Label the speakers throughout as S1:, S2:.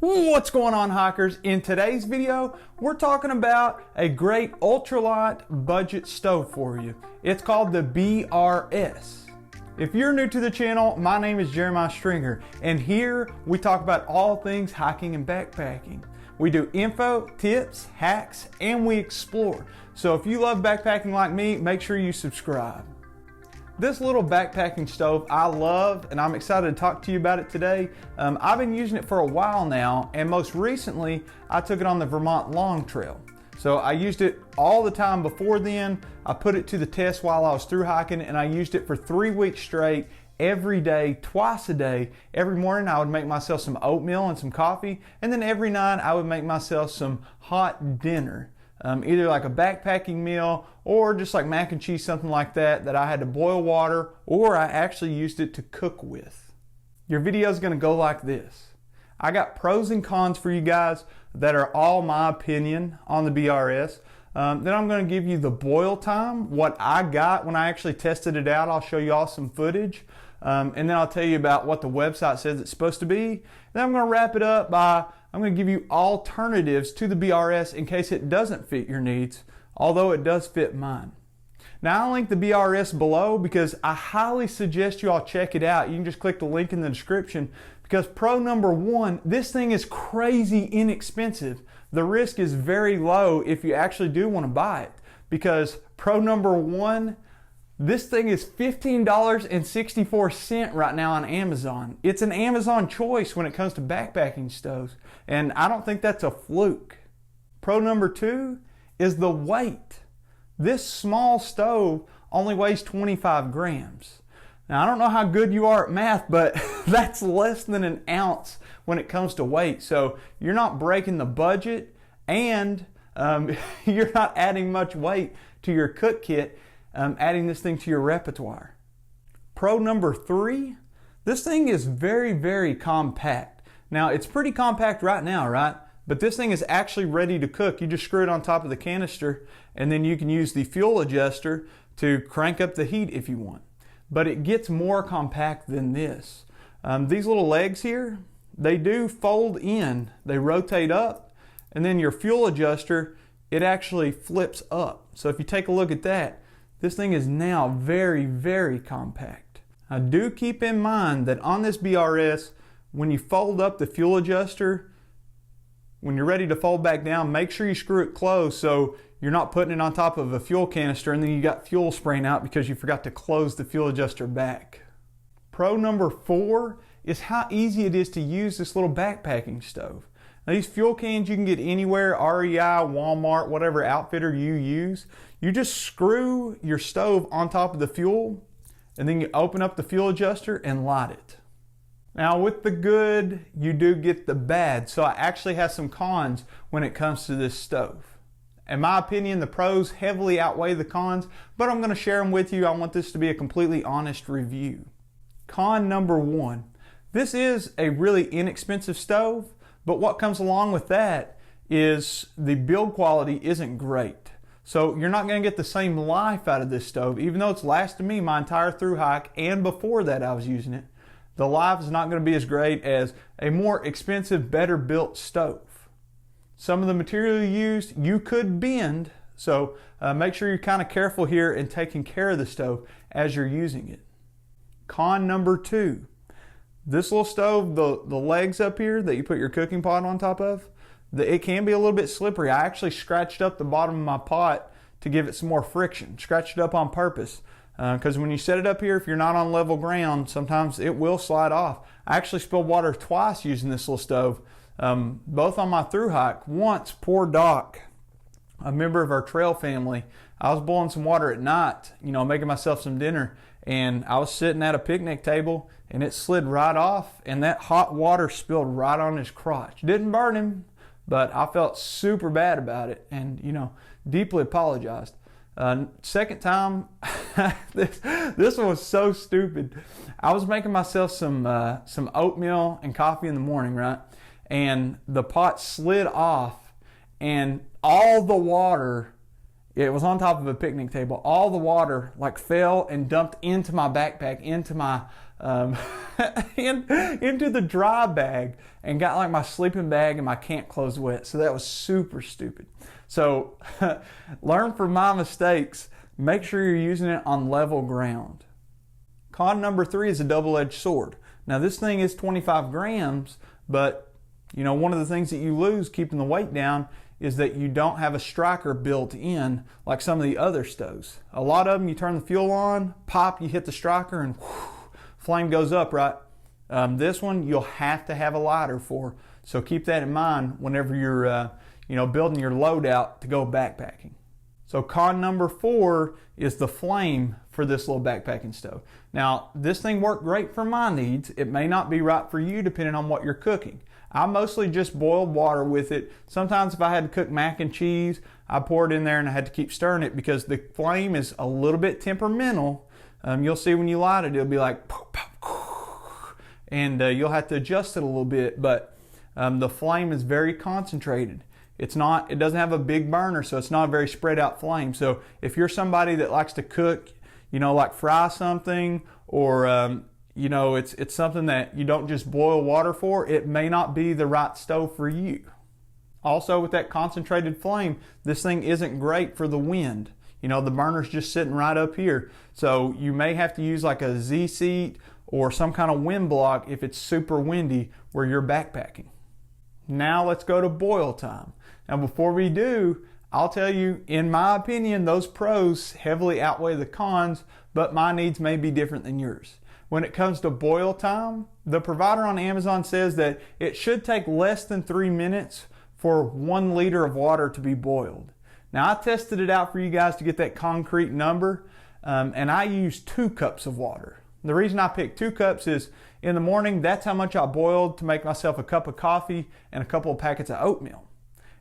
S1: What's going on, hikers? In today's video, we're talking about a great ultralight budget stove for you. It's called the BRS. If you're new to the channel, my name is Jeremiah Stringer, and here we talk about all things hiking and backpacking. We do info, tips, hacks, and we explore. So if you love backpacking like me, make sure you subscribe. This little backpacking stove I love, and I'm excited to talk to you about it today. I've been using it for a while now, and most recently I took it on the Vermont Long Trail. So I used it all the time before then. I put it to the test while I was through hiking, and I used it for 3 weeks straight, every day, twice a day. Every morning I would make myself some oatmeal and some coffee, and then every night I would make myself some hot dinner. Either like a backpacking meal or just like mac and cheese, something like that I had to boil water, or I actually used it to cook with. Your video is going to go like this. I got pros and cons for you guys that are all my opinion on the BRS. Then I'm going to give you the boil time, what I got when I actually tested it out. I'll show you all some footage. And then I'll tell you about what the website says it's supposed to be. Then I'm going to wrap it up by I'm going to give you alternatives to the BRS in case it doesn't fit your needs, although it does fit mine. Now I'll link the BRS below because I highly suggest you all check it out. You can just click the link in the description because pro number one, this thing is crazy inexpensive. The risk is very low if you actually do want to buy it, because pro number one, this thing is $15.64 right now on Amazon. It's an Amazon choice when it comes to backpacking stoves, and I don't think that's a fluke. Pro number two is the weight. This small stove only weighs 25 grams. Now, I don't know how good you are at math, but that's less than an ounce when it comes to weight. So you're not breaking the budget, and you're not adding much weight to your cook kit. Adding this thing to your repertoire. Pro number three, this thing is very, very compact. Now, it's pretty compact right now, right? But this thing is actually ready to cook. You just screw it on top of the canister, and then you can use the fuel adjuster to crank up the heat if you want. But it gets more compact than this. These little legs here, they do fold in. They rotate up, and then your fuel adjuster, it actually flips up. So if you take a look at that, this thing is now very, very compact. Now do keep in mind that on this BRS, when you fold up the fuel adjuster, when you're ready to fold back down, make sure you screw it closed so you're not putting it on top of a fuel canister and then you got fuel spraying out because you forgot to close the fuel adjuster back. Pro number four is how easy it is to use this little backpacking stove. Now, these fuel cans you can get anywhere, REI, Walmart, whatever outfitter you use. You just screw your stove on top of the fuel, and then you open up the fuel adjuster and light it. Now, with the good, you do get the bad. So I actually have some cons when it comes to this stove. In my opinion, the pros heavily outweigh the cons, but I'm going to share them with you. I want this to be a completely honest review. Con number one, this is a really inexpensive stove. But what comes along with that is the build quality isn't great. So you're not going to get the same life out of this stove. Even though it's lasted me my entire thru hike, and before that I was using it, the life is not going to be as great as a more expensive, better built stove. Some of the material you used, you could bend. So make sure you're kind of careful here in taking care of the stove as you're using it. Con number two. This little stove, the legs up here that you put your cooking pot on top of, it can be a little bit slippery. I actually scratched up the bottom of my pot to give it some more friction. Scratched it up on purpose. Because when you set it up here, if you're not on level ground, sometimes it will slide off. I actually spilled water twice using this little stove, both on my thru hike. Once, poor Doc, a member of our trail family, I was boiling some water at night, making myself some dinner, and I was sitting at a picnic table, and it slid right off, and that hot water spilled right on his crotch. Didn't burn him, but I felt super bad about it, and deeply apologized. Second time, this one was so stupid. I was making myself some oatmeal and coffee in the morning, right? And the pot slid off, and all the water, it was on top of a picnic table, all the water fell and dumped into my backpack, into my into the dry bag and got like my sleeping bag and my camp clothes wet. So that was super stupid. So learn from my mistakes. Make sure you're using it on level ground. Con number 3 is a double-edged sword. Now this thing is 25 grams, but you know, one of the things that you lose keeping the weight down is that you don't have a striker built in like some of the other stoves. A lot of them, you turn the fuel on, pop, you hit the striker, and whew, flame goes up, right? This one you'll have to have a lighter for, so keep that in mind whenever you're building your loadout to go backpacking. So con number 4 is the flame for this little backpacking stove. Now this thing worked great for my needs. It may not be right for you depending on what you're cooking. I mostly just boiled water with it. Sometimes if I had to cook mac and cheese, I poured it in there and I had to keep stirring it because the flame is a little bit temperamental. You'll see when you light it, it'll be like pop, pop, and you'll have to adjust it a little bit, but the flame is very concentrated. It doesn't have a big burner, so it's not a very spread out flame. So if you're somebody that likes to cook, like fry something, or it's something that you don't just boil water for, it may not be the right stove for you. Also, with that concentrated flame, this thing isn't great for the wind. The burner's just sitting right up here. So you may have to use like a Z-seat or some kind of wind block if it's super windy where you're backpacking. Now let's go to boil time. Now before we do, I'll tell you, in my opinion, those pros heavily outweigh the cons, but my needs may be different than yours. When it comes to boil time, the provider on Amazon says that it should take less than 3 minutes for 1 liter of water to be boiled. Now I tested it out for you guys to get that concrete number, and I used 2 cups of water. The reason I picked 2 cups is in the morning, that's how much I boiled to make myself a cup of coffee and a couple of packets of oatmeal.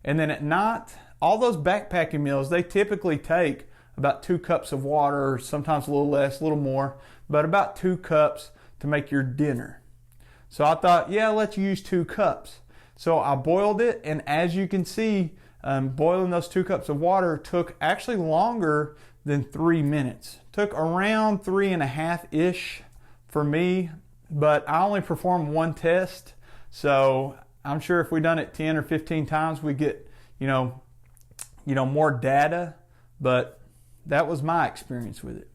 S1: And then at night, all those backpacking meals, they typically take about 2 cups of water, or sometimes a little less, a little more, but about 2 cups to make your dinner. So I thought, yeah, let's use 2 cups. So I boiled it, and as you can see, boiling those 2 cups of water took actually longer than 3 minutes. Took around 3.5-ish for me, but I only performed 1 test, so I'm sure if we done it 10 or 15 times, we get, more data, but that was my experience with it.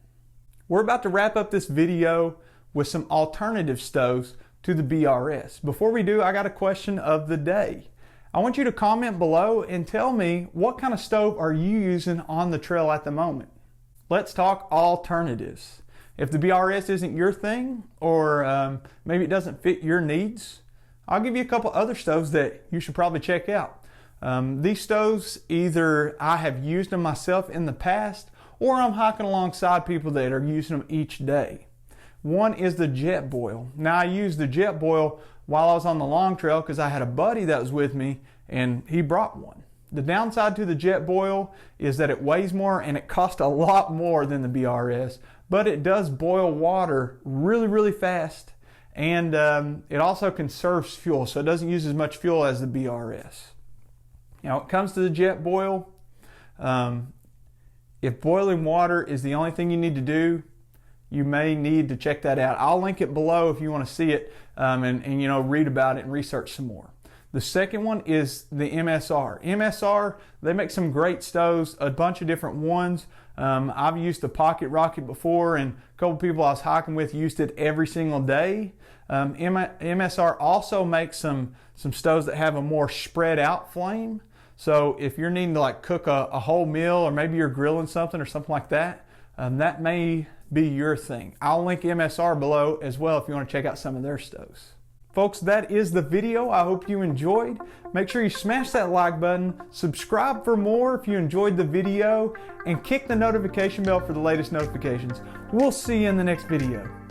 S1: We're about to wrap up this video with some alternative stoves to the BRS. Before we do, I got a question of the day. I want you to comment below and tell me, what kind of stove are you using on the trail at the moment? Let's talk alternatives. If the BRS isn't your thing, or maybe it doesn't fit your needs, I'll give you a couple other stoves that you should probably check out. These stoves, either I have used them myself in the past, or I'm hiking alongside people that are using them each day. One is the Jetboil. Now I used the Jetboil while I was on the Long Trail because I had a buddy that was with me and he brought one. The downside to the Jetboil is that it weighs more and it costs a lot more than the BRS, but it does boil water really, really fast, and it also conserves fuel, so it doesn't use as much fuel as the BRS. Now, when it comes to the Jetboil, if boiling water is the only thing you need to do, you may need to check that out. I'll link it below if you want to see it and read about it and research some more. The second one is the MSR. MSR, they make some great stoves, a bunch of different ones. I've used the Pocket Rocket before, and a couple people I was hiking with used it every single day. MSR also makes some stoves that have a more spread out flame. So if you're needing to like cook a whole meal, or maybe you're grilling something or something like that, that may be your thing. I'll link MSR below as well if you want to check out some of their stoves. Folks, that is the video. I hope you enjoyed. Make sure you smash that like button, subscribe for more if you enjoyed the video, and kick the notification bell for the latest notifications. We'll see you in the next video.